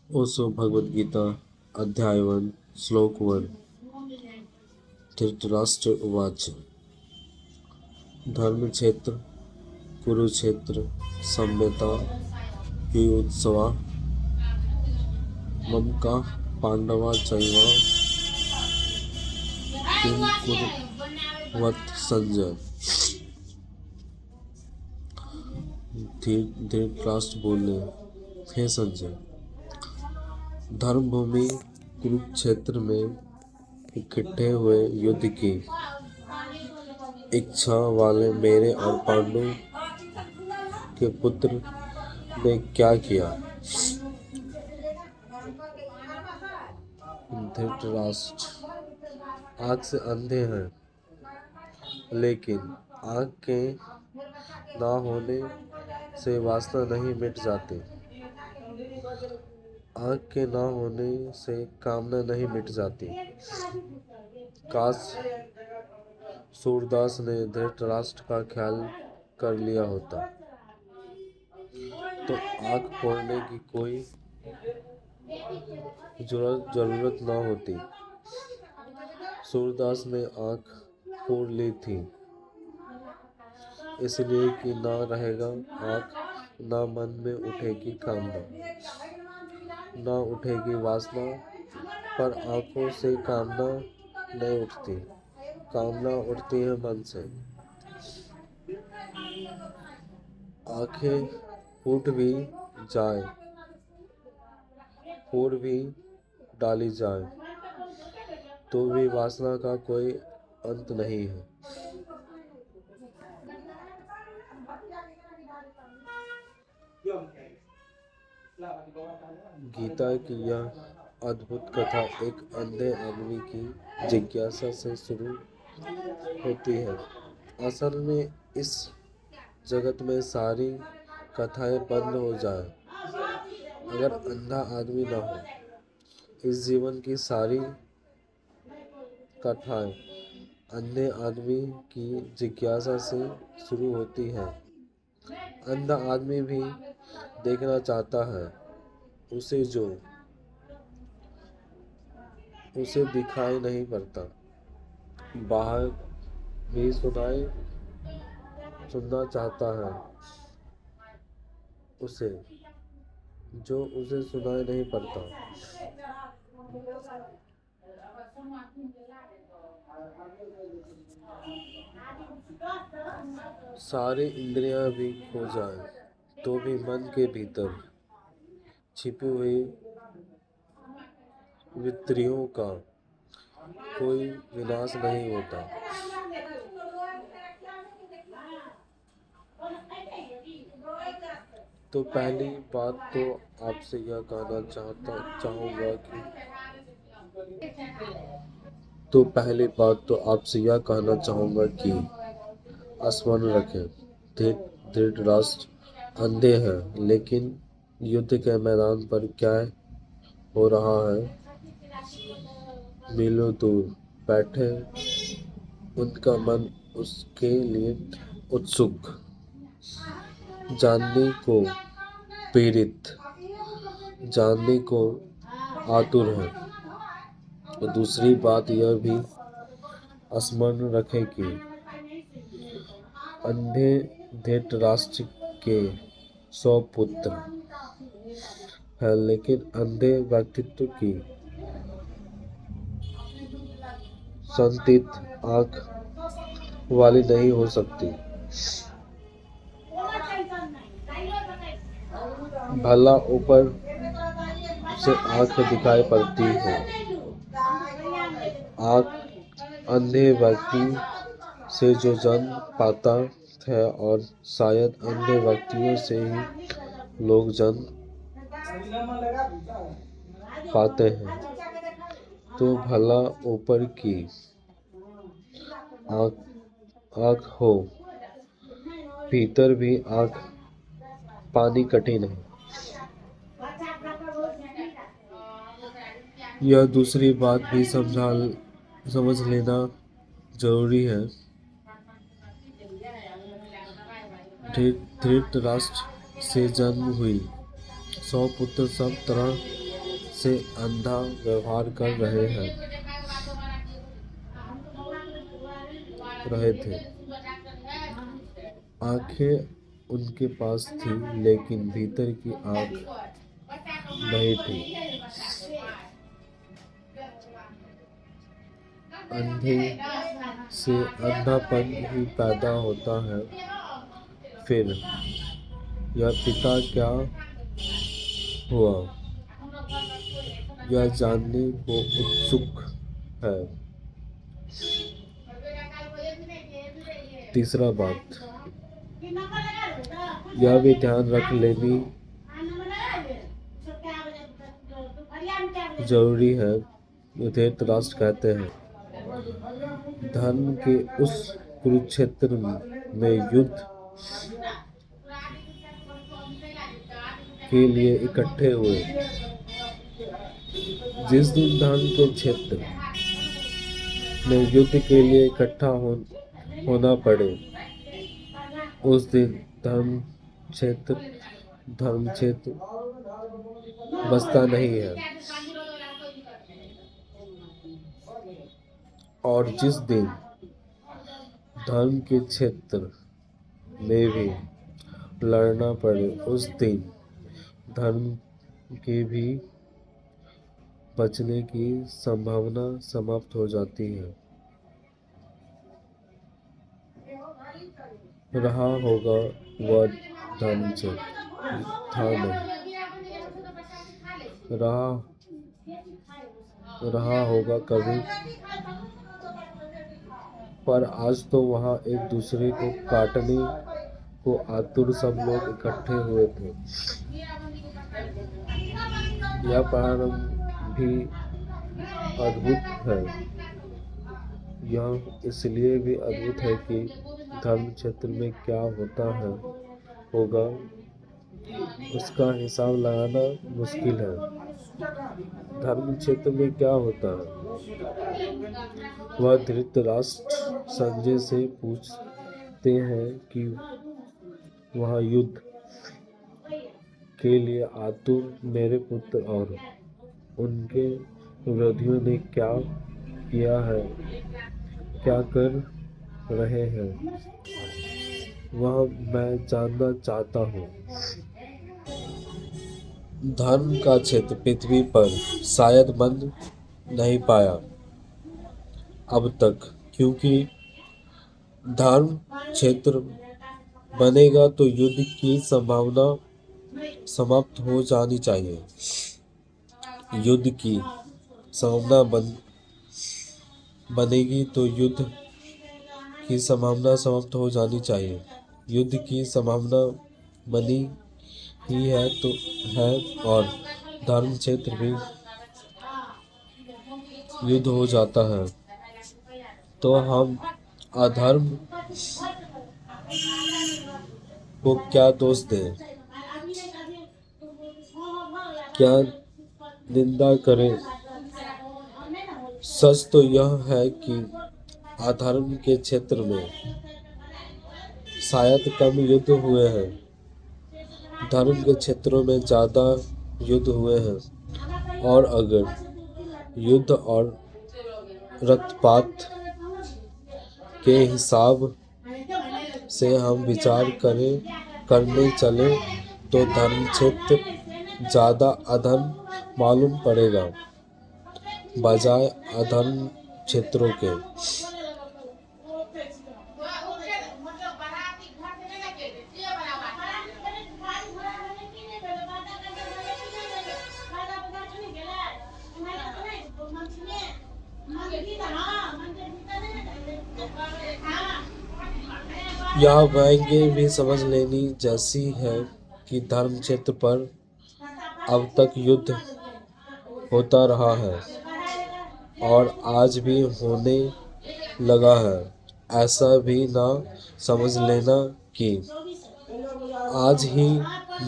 ओशो भगवद गीता अध्याय 1 श्लोक 1 धृतराष्ट्र उवाच धर्मक्षेत्र कुरुक्षेत्र संहिता युयुत्सवा मम पांडवा चैव किं कुर्वत संजय। धृतराष्ट्र बोले, हे संजय, धर्मभूमि कुरुक्षेत्र में इकट्ठे हुए युद्ध की इच्छा वाले मेरे और पांडु के पुत्र ने क्या किया? धृतराष्ट्र, आँख से अंधे हैं, लेकिन आँख के ना होने से वासना नहीं मिट जाती। आँख के ना होने से कामना नहीं मिट जाती। काश सूरदास ने धृतराष्ट्र का ख्याल कर लिया होता तो आँख फोड़ने की कोई जरूरत ना होती। सूरदास ने आँख फोड़ ली थी इसलिए कि ना रहेगा आँख, ना मन में उठेगी कामना, ना उठेगी वासना। पर आँखों से कामना नहीं उठती, कामना उठती है मन से। आँखें फूट भी जाए, फोड़ भी डाली जाए, तो भी वासना का कोई अंत नहीं है। गीता की यह अद्भुत कथा एक अंधे आदमी की जिज्ञासा से शुरू होती है। असल में इस जगत में सारी कथाएं बंद हो जाए अगर अंधा आदमी न हो। इस जीवन की सारी कथाएं अंधे आदमी की जिज्ञासा से शुरू होती है। अंधा आदमी भी देखना चाहता है उसे जो उसे दिखाई नहीं पड़ता। बाहर भी सुनना चाहता है उसे जो उसे सुनाई नहीं पड़ता। सारी इंद्रियां भी खो जाए तो भी मन के भीतर छिपी हुई वृत्तियों का कोई विनाश नहीं होता। तो पहली बात तो आपसे यह कहना चाहूँगा कि स्मरण रखें, धृतराष्ट्र अंधे हैं, लेकिन युद्ध के मैदान पर क्या हो रहा है मीलों दूर बैठे उनका मन उसके लिए उत्सुक, जानने को प्रेरित, जानने को आतुर है। और दूसरी बात यह भी स्मरण रखें कि अंधे धृतराष्ट्र के 100 पुत्र हैं, लेकिन अंधे व्यक्तित्व की संतित आँख वाली नहीं हो सकती। भला ऊपर से आँख दिखाई पड़ती है। आँख अंधे व्यक्ति से जो जन्म पाता है और शायद अन्य व्यक्तियों से ही लोग जन्म पाते हैं। तो भला ऊपर की आँख हो, भीतर भी आँख पानी कठिन है। यह दूसरी बात भी समझ लेना जरूरी है। धृतराष्ट्र से जन्म हुई 100 पुत्र सब तरह से अंधा व्यवहार कर रहे थे। आंखें उनके पास थी लेकिन भीतर की आंख नहीं थी। अंधे से अंधापन ही पैदा होता है। फिर यह पिता क्या हुआ, यह जानने को उत्सुक है। तीसरा बात यह भी ध्यान रख लेनी जरूरी है। धृतराष्ट्र कहते हैं, धर्म के उस कुरुक्षेत्र में युद्ध के लिए इकट्ठे हुए। जिस दिन धर्म के क्षेत्र में युद्ध के लिए इकट्ठा होना पड़े, उस दिन धर्म क्षेत्र बसता नहीं है। और जिस दिन धर्म के क्षेत्र में भी लड़ना पड़े, उस दिन धर्म के भी बचने की संभावना समाप्त हो जाती है। रहा होगा वह धर्म क्षेत्र था नहीं, रहा होगा कभी, पर आज तो वहाँ एक दूसरे को काटने को आतुर सब लोग इकट्ठे हुए थे। यह प्रारंभ भी अद्भुत है। यह इसलिए भी अद्भुत है कि धर्म क्षेत्र में क्या होगा उसका हिसाब लगाना मुश्किल है। धर्म क्षेत्र में क्या होता है? वह धृतराष्ट्र संजय से पूछते हैं कि वह युद्ध के लिए आतुर मेरे पुत्र और उनके विरोधियों ने क्या किया है, क्या कर रहे हैं, वह मैं जानना चाहता हूँ। धर्म का क्षेत्र पृथ्वी पर शायद बन नहीं पाया अब तक, क्योंकि धर्म क्षेत्र बनेगा तो युद्ध की संभावना समाप्त हो जानी चाहिए। युद्ध की संभावना बनेगी तो युद्ध की संभावना समाप्त हो जानी चाहिए। युद्ध की संभावना बनी ही है और धर्म क्षेत्र भी युद्ध हो जाता है, तो हम अधर्म को क्या दोष दें, क्या निंदा करें? सच तो यह है कि अधर्म के क्षेत्र में शायद कम युद्ध हुए हैं, धर्म के क्षेत्रों में ज़्यादा युद्ध हुए हैं। और अगर युद्ध और रक्तपात के हिसाब से हम विचार करने चले तो धर्म क्षेत्र ज़्यादा अधर्म मालूम पड़ेगा बजाय अधर्म क्षेत्रों के। यह व्यंग्य भी समझ लेनी जैसी है कि धर्म क्षेत्र पर अब तक युद्ध होता रहा है और आज भी होने लगा है। ऐसा भी ना समझ लेना कि आज ही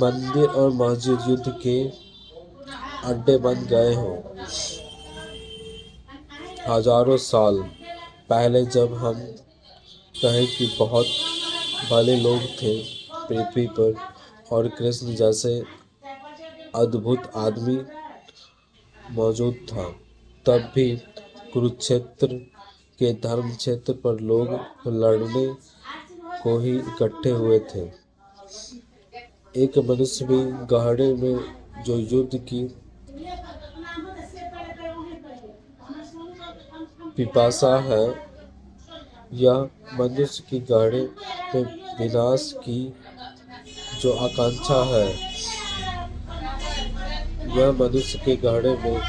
मंदिर और मस्जिद युद्ध के अड्डे बन गए हों। हजारों साल पहले जब हम कहें कि बहुत भले लोग थे पृथ्वी पर और कृष्ण जैसे अद्भुत आदमी मौजूद था। तब भी कुरुक्षेत्र के धर्म क्षेत्र पर लोग लड़ने को ही इकट्ठे हुए थे। एक मनुष्य भी गहरे में जो युद्ध की पिपासा है, यह मनुष्य की गहरे में विनाश की जो आकांक्षा है, यह मनुष्य के गहरे में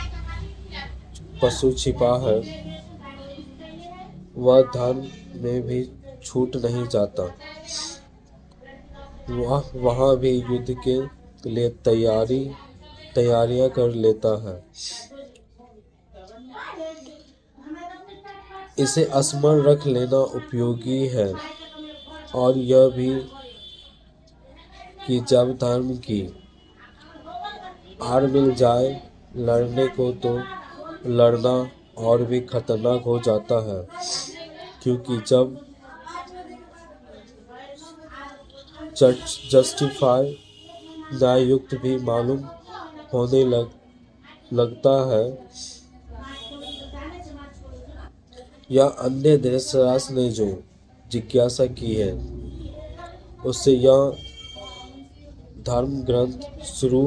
पशु छिपा है, वह धर्म में भी छूट नहीं जाता। वह वहाँ भी युद्ध के लिए तैयारियां कर लेता है। इसे स्मरण रख लेना उपयोगी है, और यह भी कि जब धर्म की आड़ मिल जाए लड़ने को, तो लड़ना और भी खतरनाक हो जाता है, क्योंकि जब जस्टिफाई न्याययुक्त भी मालूम होने लगता है, या अन्य धृतराष्ट्र ने जो जिज्ञासा की है, उससे यह धर्म ग्रंथ शुरू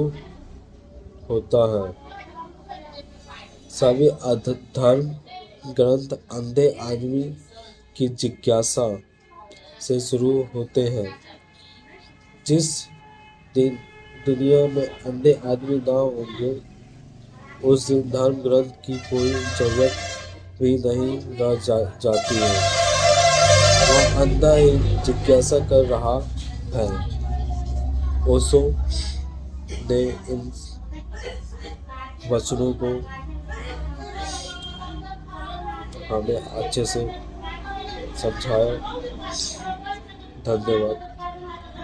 होता है। सभी धर्म ग्रंथ अंधे आदमी की जिज्ञासा से शुरू होते हैं। जिस दिन दुनिया में अंधे आदमी ना होंगे, उस दिन धर्म ग्रंथ की कोई जरूरत भी नहीं रह जाती है। वह अंधा ही जिज्ञासा कर रहा है। ओशो ने इन वचनों को हमें अच्छे से समझाया। धन्यवाद।